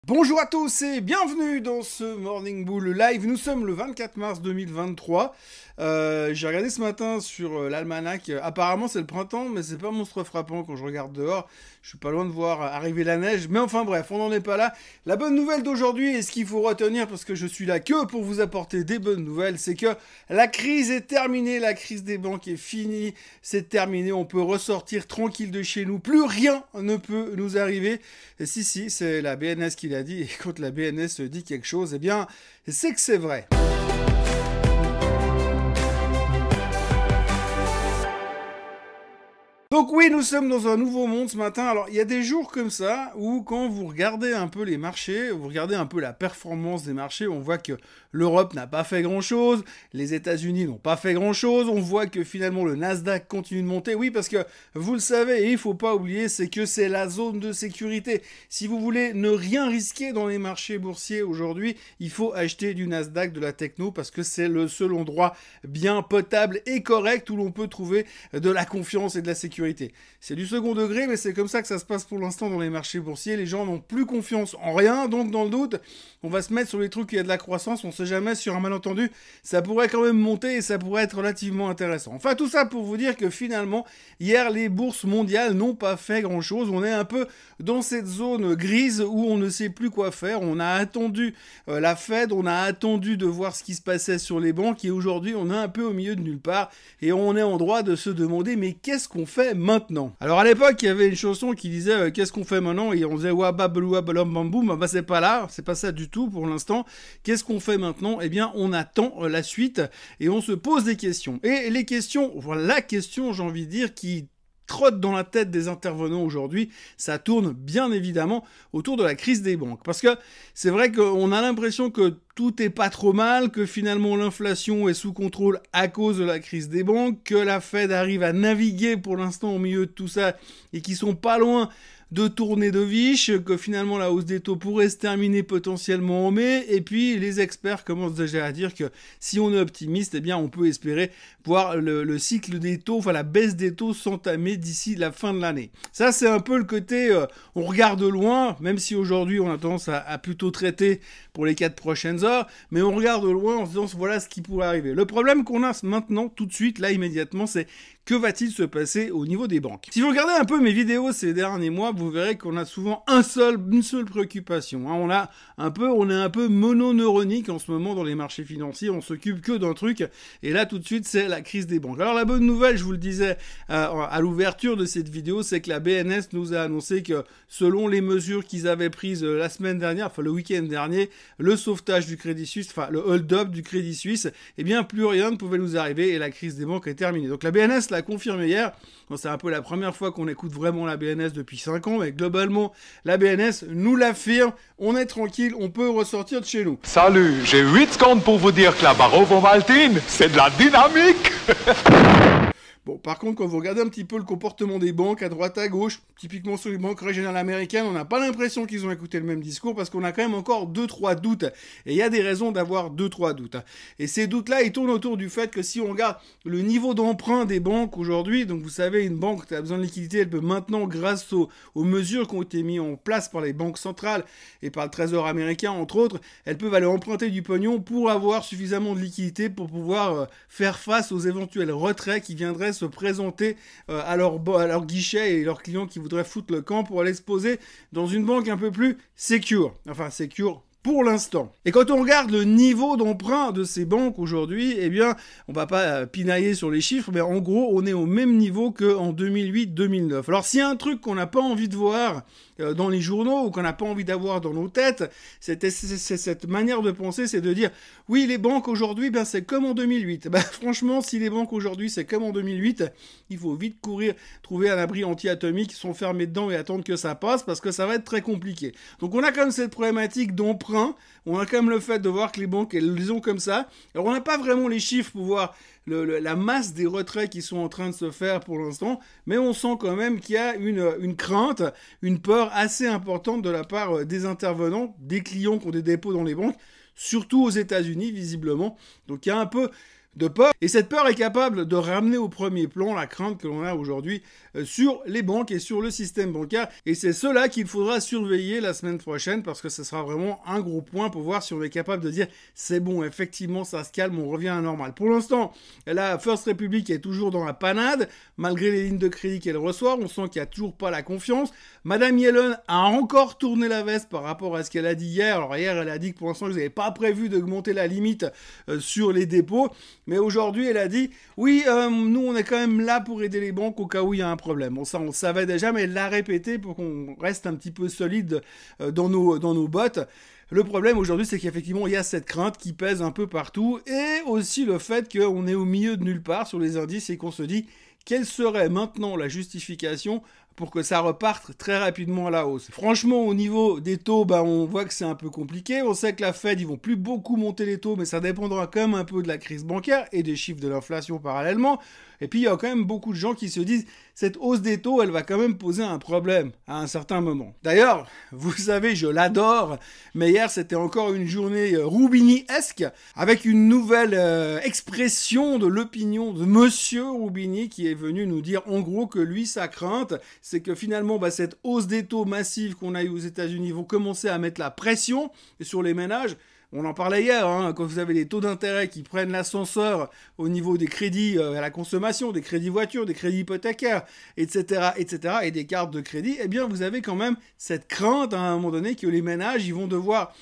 Bonjour à tous et bienvenue dans ce Morning Bull Live. Nous sommes le 24 mars 2023. J'ai regardé ce matin sur l'almanach. Apparemment c'est le printemps, mais c'est pas monstre frappant quand je regarde dehors. Je suis pas loin de voir arriver la neige. Mais enfin bref, on n'en est pas là. La bonne nouvelle d'aujourd'hui, et ce qu'il faut retenir, parce que je suis là que pour vous apporter des bonnes nouvelles, c'est que la crise est terminée. La crise des banques est finie. C'est terminé. On peut ressortir tranquille de chez nous. Plus rien ne peut nous arriver. Et si, c'est la BNS qui l'a dit, et quand la BNS dit quelque chose, eh bien, c'est que c'est vrai. Donc oui, nous sommes dans un nouveau monde ce matin. Alors, il y a des jours comme ça où quand vous regardez un peu les marchés, vous regardez un peu la performance des marchés, on voit que l'Europe n'a pas fait grand-chose, les États-Unis n'ont pas fait grand-chose, on voit que finalement le Nasdaq continue de monter. Oui, parce que vous le savez, et il faut pas oublier, c'est que c'est la zone de sécurité. Si vous voulez ne rien risquer dans les marchés boursiers aujourd'hui, il faut acheter du Nasdaq, de la techno, parce que c'est le seul endroit bien potable et correct où l'on peut trouver de la confiance et de la sécurité. C'est du second degré, mais c'est comme ça que ça se passe pour l'instant dans les marchés boursiers. Les gens n'ont plus confiance en rien, donc dans le doute, on va se mettre sur les trucs où il y a de la croissance. On sait jamais, sur un malentendu, ça pourrait quand même monter et ça pourrait être relativement intéressant. Enfin, tout ça pour vous dire que finalement, hier, les bourses mondiales n'ont pas fait grand-chose. On est un peu dans cette zone grise où on ne sait plus quoi faire. On a attendu la Fed, on a attendu de voir ce qui se passait sur les banques et aujourd'hui, on est un peu au milieu de nulle part et on est en droit de se demander mais qu'est-ce qu'on fait maintenant? Alors à l'époque, il y avait une chanson qui disait qu'est-ce qu'on fait maintenant? Et on disait wababelou balom bamboum. Bah c'est pas là, c'est pas ça du tout pour l'instant. Qu'est-ce qu'on fait maintenant? Eh bien, on attend la suite et on se pose des questions. Et les questions, voilà la question, j'ai envie de dire, qui trotte dans la tête des intervenants aujourd'hui, ça tourne bien évidemment autour de la crise des banques. Parce que c'est vrai qu'on a l'impression que tout est pas trop mal, que finalement l'inflation est sous contrôle à cause de la crise des banques, que la Fed arrive à naviguer pour l'instant au milieu de tout ça et qu'ils sont pas loin de tourner de viche, que finalement la hausse des taux pourrait se terminer potentiellement en mai, et puis les experts commencent déjà à dire que si on est optimiste, eh bien on peut espérer voir le cycle des taux, enfin la baisse des taux s'entamer d'ici la fin de l'année. Ça c'est un peu le côté, on regarde loin, même si aujourd'hui on a tendance à plutôt traiter pour les 4 prochaines heures, mais on regarde loin en se disant voilà ce qui pourrait arriver. Le problème qu'on a maintenant, tout de suite, là immédiatement, c'est que va-t-il se passer au niveau des banques? Si vous regardez un peu mes vidéos ces derniers mois, vous verrez qu'on a souvent une seule préoccupation. On est un peu mononeuronique en ce moment dans les marchés financiers. On s'occupe que d'un truc. Et là, tout de suite, c'est la crise des banques. Alors, la bonne nouvelle, je vous le disais à l'ouverture de cette vidéo, c'est que la BNS nous a annoncé que selon les mesures qu'ils avaient prises la semaine dernière, enfin le week-end dernier, le sauvetage du Crédit Suisse, enfin le hold-up du Crédit Suisse, eh bien, plus rien ne pouvait nous arriver et la crise des banques est terminée. Donc, la BNS l'a confirmé hier. C'est un peu la première fois qu'on écoute vraiment la BNS depuis 5 ans, mais globalement, la BNS nous l'affirme, on est tranquille, on peut ressortir de chez nous. Salut, j'ai 8 secondes pour vous dire que la Barovo-Maltine, c'est de la dynamique. Bon, par contre, quand vous regardez un petit peu le comportement des banques à droite, à gauche, typiquement sur les banques régionales américaines, on n'a pas l'impression qu'ils ont écouté le même discours parce qu'on a quand même encore 2-3 doutes. Et il y a des raisons d'avoir 2-3 doutes. Et ces doutes-là, ils tournent autour du fait que si on regarde le niveau d'emprunt des banques aujourd'hui, donc vous savez, une banque qui a besoin de liquidité, elle peut maintenant, grâce aux mesures qui ont été mises en place par les banques centrales et par le Trésor américain, entre autres, elles peuvent aller emprunter du pognon pour avoir suffisamment de liquidité pour pouvoir faire face aux éventuels retraits qui viendraient se présenter à leur guichet et leurs clients qui voudraient foutre le camp pour aller se poser dans une banque un peu plus secure. Enfin, secure pour l'instant. Et quand on regarde le niveau d'emprunt de ces banques aujourd'hui, eh bien, on va pas pinailler sur les chiffres, mais en gros, on est au même niveau qu'en 2008-2009. Alors, s'il y a un truc qu'on n'a pas envie de voir dans les journaux ou qu'on n'a pas envie d'avoir dans nos têtes, c'est cette manière de penser, c'est de dire oui, les banques aujourd'hui, ben c'est comme en 2008. Ben, franchement, si les banques aujourd'hui c'est comme en 2008, il faut vite courir, trouver un abri anti-atomique, s'enfermer dedans et attendre que ça passe parce que ça va être très compliqué. Donc on a quand même cette problématique d'emprunt, on a quand même le fait de voir que les banques elles les ont comme ça. Alors on n'a pas vraiment les chiffres pour voir la masse des retraits qui sont en train de se faire pour l'instant, mais on sent quand même qu'il y a une crainte, une peur assez importante de la part des intervenants, des clients qui ont des dépôts dans les banques, surtout aux États-Unis visiblement. Donc il y a un peu de peur. Et cette peur est capable de ramener au premier plan la crainte que l'on a aujourd'hui sur les banques et sur le système bancaire. Et c'est cela qu'il faudra surveiller la semaine prochaine parce que ce sera vraiment un gros point pour voir si on est capable de dire c'est bon, effectivement ça se calme, on revient à la normale. Pour l'instant, la First Republic est toujours dans la panade, malgré les lignes de crédit qu'elle reçoit, on sent qu'il n'y a toujours pas la confiance. Madame Yellen a encore tourné la veste par rapport à ce qu'elle a dit hier. Alors hier, elle a dit que pour l'instant, ils n'avaient pas prévu d'augmenter la limite sur les dépôts. Mais aujourd'hui, elle a dit, oui, nous, on est quand même là pour aider les banques au cas où il y a un problème. Bon, ça, on le savait déjà, mais elle l'a répété pour qu'on reste un petit peu solide dans nos bottes. Le problème aujourd'hui, c'est qu'effectivement, il y a cette crainte qui pèse un peu partout et aussi le fait qu'on est au milieu de nulle part sur les indices et qu'on se dit quelle serait maintenant la justification pour que ça reparte très rapidement à la hausse. Franchement, au niveau des taux, on voit que c'est un peu compliqué. On sait que la Fed, ils vont plus beaucoup monter les taux, mais ça dépendra quand même un peu de la crise bancaire et des chiffres de l'inflation parallèlement. Et puis, il y a quand même beaucoup de gens qui se disent cette hausse des taux, elle va quand même poser un problème à un certain moment. D'ailleurs, vous savez, je l'adore, mais hier, c'était encore une journée Roubini-esque, avec une nouvelle expression de l'opinion de Monsieur Roubini, qui est venu nous dire en gros que lui, sa crainte, c'est que finalement, cette hausse des taux massive qu'on a eu aux États-Unis vont commencer à mettre la pression sur les ménages. On en parlait hier, quand vous avez les taux d'intérêt qui prennent l'ascenseur au niveau des crédits à la consommation, des crédits voitures, des crédits hypothécaires, etc., et des cartes de crédit, eh bien, vous avez quand même cette crainte à un moment donné que les ménages, ils vont devoir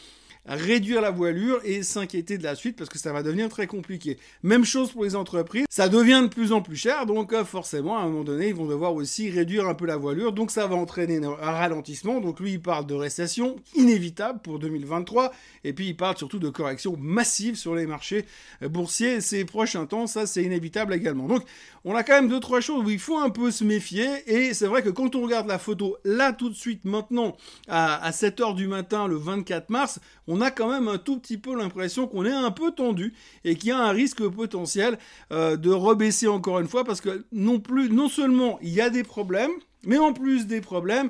réduire la voilure et s'inquiéter de la suite parce que ça va devenir très compliqué. Même chose pour les entreprises, ça devient de plus en plus cher, donc forcément à un moment donné ils vont devoir aussi réduire un peu la voilure, donc ça va entraîner un ralentissement. Donc lui il parle de récession inévitable pour 2023 et puis il parle surtout de correction massive sur les marchés boursiers ces prochains temps, ça c'est inévitable également. Donc on a quand même 2-3 choses où il faut un peu se méfier et c'est vrai que quand on regarde la photo là tout de suite maintenant à 7h du matin le 24 mars, on a quand même un tout petit peu l'impression qu'on est un peu tendu et qu'il y a un risque potentiel de rebaisser encore une fois parce que non seulement il y a des problèmes, mais en plus des problèmes,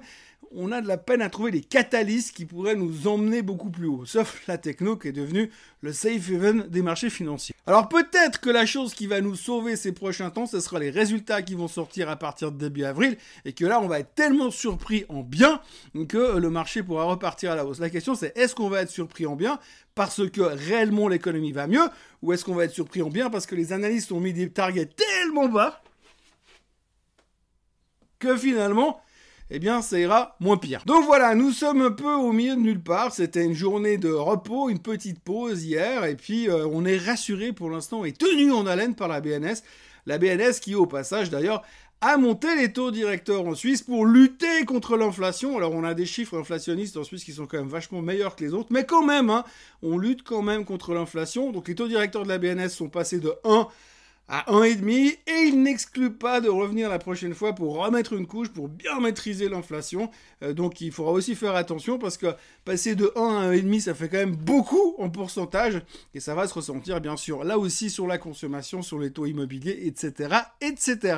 on a de la peine à trouver des catalystes qui pourraient nous emmener beaucoup plus haut, sauf la techno qui est devenue le safe haven des marchés financiers. Alors peut-être que la chose qui va nous sauver ces prochains temps, ce sera les résultats qui vont sortir à partir de début avril, et que là on va être tellement surpris en bien que le marché pourra repartir à la hausse. La question c'est, est-ce qu'on va être surpris en bien parce que réellement l'économie va mieux, ou est-ce qu'on va être surpris en bien parce que les analystes ont mis des targets tellement bas que finalement eh bien ça ira moins pire. Donc voilà, nous sommes un peu au milieu de nulle part, c'était une journée de repos, une petite pause hier, et puis on est rassuré pour l'instant et tenu en haleine par la BNS. La BNS qui au passage d'ailleurs a monté les taux directeurs en Suisse pour lutter contre l'inflation. Alors on a des chiffres inflationnistes en Suisse qui sont quand même vachement meilleurs que les autres, mais quand même, on lutte quand même contre l'inflation. Donc les taux directeurs de la BNS sont passés de 1 à 1,5 et il n'exclut pas de revenir la prochaine fois pour remettre une couche, pour bien maîtriser l'inflation. Donc il faudra aussi faire attention parce que passer de 1 à 1,5 ça fait quand même beaucoup en pourcentage et ça va se ressentir bien sûr là aussi sur la consommation, sur les taux immobiliers, etc. etc.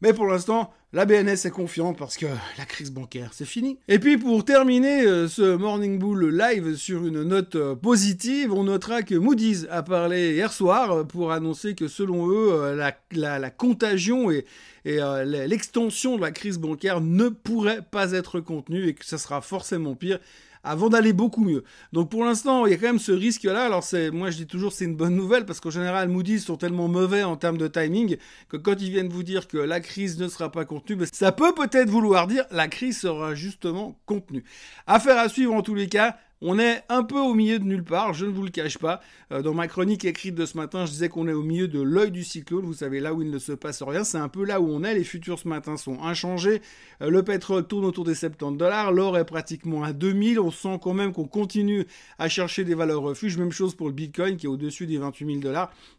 Mais pour l'instant, la BNS est confiante parce que la crise bancaire, c'est fini. Et puis pour terminer ce Morning Bull live sur une note positive, on notera que Moody's a parlé hier soir pour annoncer que selon eux, la contagion et l'extension de la crise bancaire ne pourrait pas être contenue et que ça sera forcément pire avant d'aller beaucoup mieux. Donc pour l'instant, il y a quand même ce risque-là. Alors moi je dis toujours c'est une bonne nouvelle parce qu'en général Moody's sont tellement mauvais en termes de timing que quand ils viennent vous dire que la crise ne sera pas contenue, ça peut peut-être vouloir dire la crise sera justement contenue. Affaire à suivre en tous les cas. On est un peu au milieu de nulle part, je ne vous le cache pas. Dans ma chronique écrite de ce matin, je disais qu'on est au milieu de l'œil du cyclone. Vous savez, là où il ne se passe rien, c'est un peu là où on est. Les futurs ce matin sont inchangés. Le pétrole tourne autour des $70. L'or est pratiquement à 2000. On sent quand même qu'on continue à chercher des valeurs refuges. Même chose pour le Bitcoin qui est au-dessus des $28 000.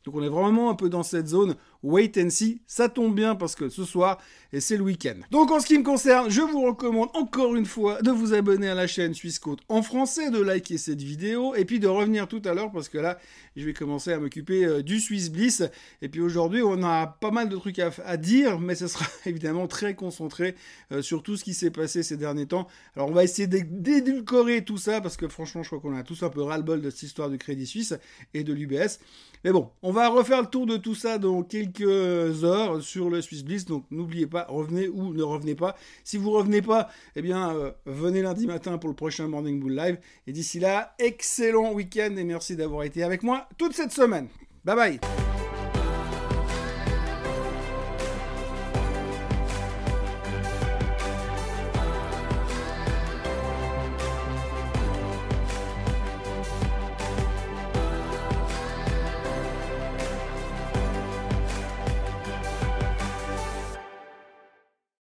Donc on est vraiment un peu dans cette zone wait and see. Ça tombe bien parce que ce soir, et c'est le week-end. Donc en ce qui me concerne, je vous recommande encore une fois de vous abonner à la chaîne Suisse Côte en français. c'est de liker cette vidéo et puis de revenir tout à l'heure parce que là, je vais commencer à m'occuper du Swiss Bliss. Et puis aujourd'hui, on a pas mal de trucs à dire, mais ce sera évidemment très concentré sur tout ce qui s'est passé ces derniers temps. Alors on va essayer d'édulcorer tout ça parce que franchement, je crois qu'on a tous un peu ras-le-bol de cette histoire du Crédit Suisse et de l'UBS. Mais bon, on va refaire le tour de tout ça dans quelques heures sur le Swiss Bliss. Donc n'oubliez pas, revenez ou ne revenez pas. Si vous revenez pas, eh bien venez lundi matin pour le prochain Morning Bull Live. Et d'ici là, excellent week-end et merci d'avoir été avec moi toute cette semaine. Bye bye.